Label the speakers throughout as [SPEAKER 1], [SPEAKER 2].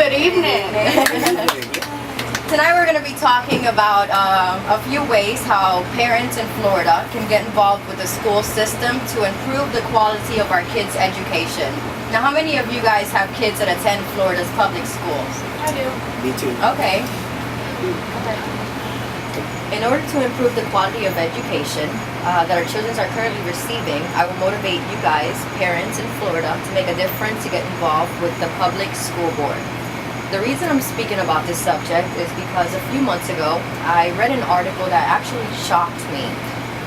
[SPEAKER 1] Good evening. Tonight we're going to be talking about a few ways how parents in Florida can get involved with the school system to improve the quality of our kids' education. Now, how many of you guys have kids that attend Florida's public schools?
[SPEAKER 2] I do.
[SPEAKER 3] Me too.
[SPEAKER 1] Okay. In order to improve the quality of education that our children are currently receiving, I will motivate you guys, parents in Florida, to make a difference, to get involved with the public school board. The reason I'm speaking about this subject is because a few months ago, I read an article that actually shocked me.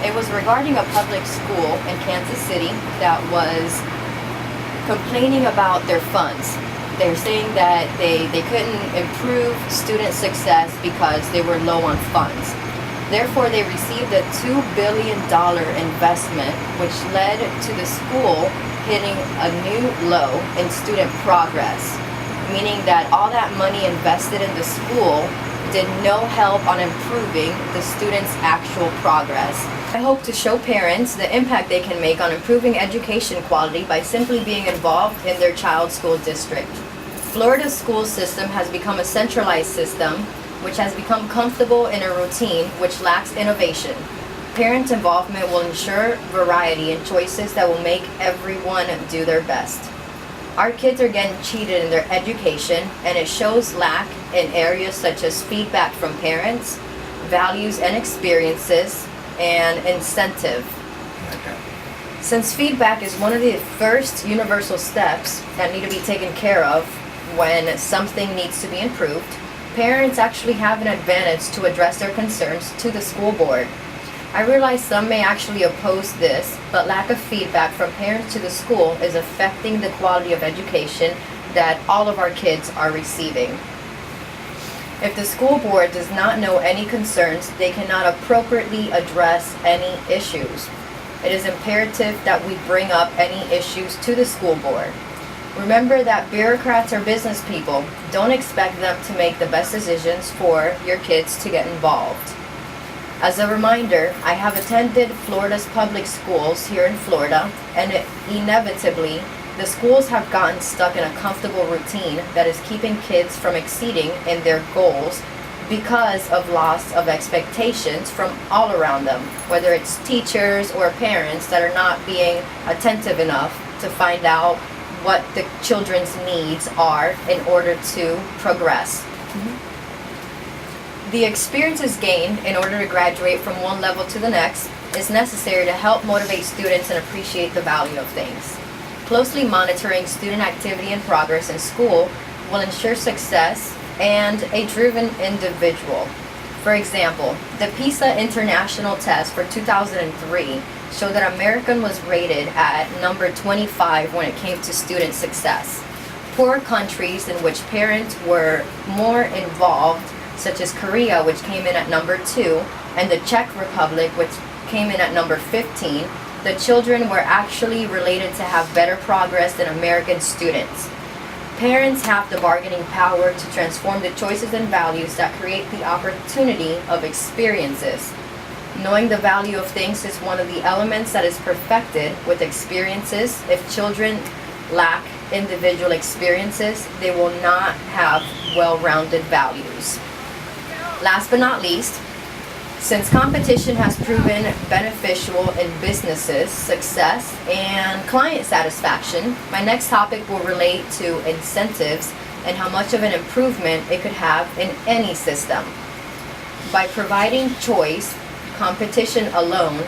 [SPEAKER 1] It was regarding a public school in Kansas City that was complaining about their funds. They're saying that they couldn't improve student success because they were low on funds. Therefore, they received a $2 billion investment, which led to the school hitting a new low in student progress, meaning that all that money invested in the school did no help on improving the students' actual progress. I hope to show parents the impact they can make on improving education quality by simply being involved in their child's school district. Florida's school system has become a centralized system, which has become comfortable in a routine which lacks innovation. Parent involvement will ensure variety and choices that will make everyone do their best. Our kids are getting cheated in their education, and it shows lack in areas such as feedback from parents, values and experiences, and incentive. Since feedback is one of the first universal steps that need to be taken care of when something needs to be improved, parents actually have an advantage to address their concerns to the school board. I realize some may actually oppose this, but lack of feedback from parents to the school is affecting the quality of education that all of our kids are receiving. If the school board does not know any concerns, they cannot appropriately address any issues. It is imperative that we bring up any issues to the school board. Remember that bureaucrats are business people. Don't expect them to make the best decisions for your kids to get involved. As a reminder, I have attended Florida's public schools here in Florida, and inevitably, the schools have gotten stuck in a comfortable routine that is keeping kids from exceeding in their goals because of loss of expectations from all around them, whether it's teachers or parents that are not being attentive enough to find out what the children's needs are in order to progress. The experiences gained in order to graduate from one level to the next is necessary to help motivate students and appreciate the value of things. Closely monitoring student activity and progress in school will ensure success and a driven individual. For example, the PISA International Test for 2003 showed that American was rated at number 25 when it came to student success. Poor countries in which parents were more involved, such as Korea, which came in at number 2, and the Czech Republic, which came in at number 15, the children were actually related to have better progress than American students. Parents have the bargaining power to transform the choices and values that create the opportunity of experiences. Knowing the value of things is one of the elements that is perfected with experiences. If children lack individual experiences, they will not have well-rounded values. Last but not least, since competition has proven beneficial in businesses, success, and client satisfaction, my next topic will relate to incentives and how much of an improvement it could have in any system. By providing choice, competition alone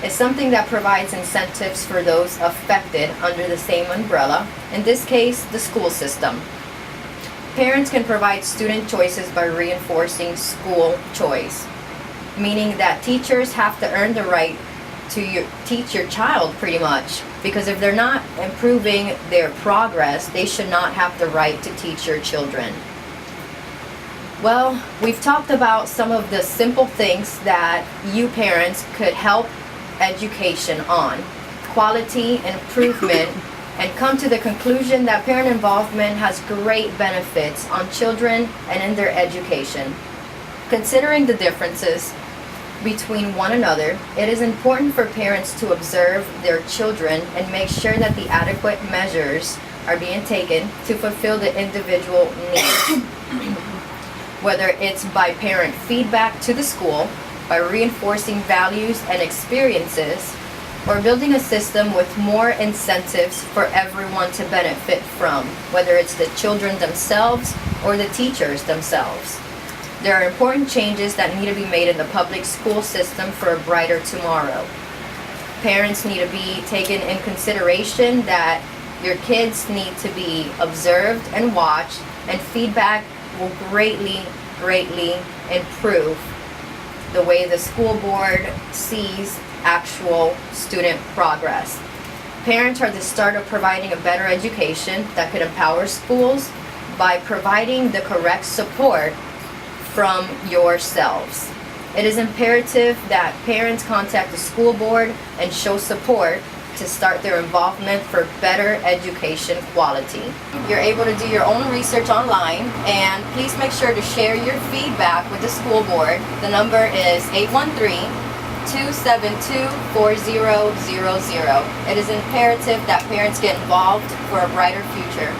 [SPEAKER 1] is something that provides incentives for those affected under the same umbrella, in this case, the school system. Parents can provide student choices by reinforcing school choice, meaning that teachers have to earn the right to teach your child pretty much, because if they're not improving their progress, they should not have the right to teach your children. Well, we've talked about some of the simple things that you parents could help education on, quality improvement, and come to the conclusion that parent involvement has great benefits on children and in their education. Considering the differences between one another, it is important for parents to observe their children and make sure that the adequate measures are being taken to fulfill the individual needs. Whether it's by parent feedback to the school, by reinforcing values and experiences, or building a system with more incentives for everyone to benefit from, whether it's the children themselves or the teachers themselves. There are important changes that need to be made in the public school system for a brighter tomorrow. Parents need to be taken in consideration that your kids need to be observed and watched, and feedback will greatly improve the way the school board sees actual student progress. Parents are the start of providing a better education that could empower schools by providing the correct support from yourselves. It is imperative that parents contact the school board and show support to start their involvement for better education quality. You're able to do your own research online, and please make sure to share your feedback with the school board. The number is 813-272-4000. It is imperative that parents get involved for a brighter future.